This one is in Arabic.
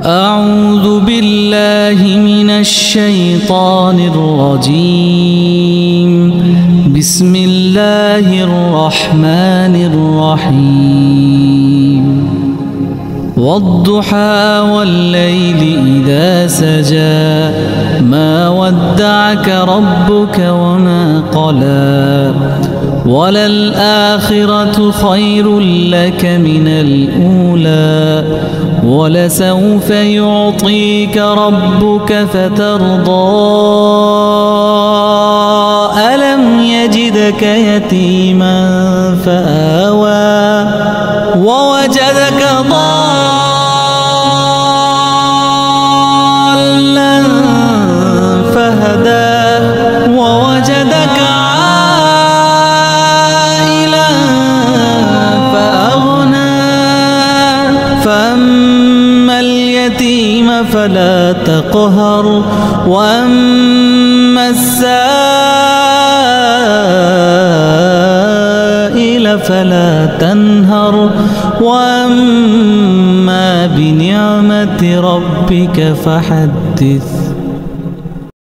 أعوذ بالله من الشيطان الرجيم. بسم الله الرحمن الرحيم. والضحى والليل إذا سجى ما ودعك ربك وما قلى وللآخرة خير لك من الأولى ولسوف يعطيك ربك فترضى ألم يجدك يتيما فآوى ووجدك ضالا فهدى ووجدك عائلا فأغنى فأما اليتيم فلا تقهر وأما السائل فلا تنهر وأما بنعمة ربك فحدث.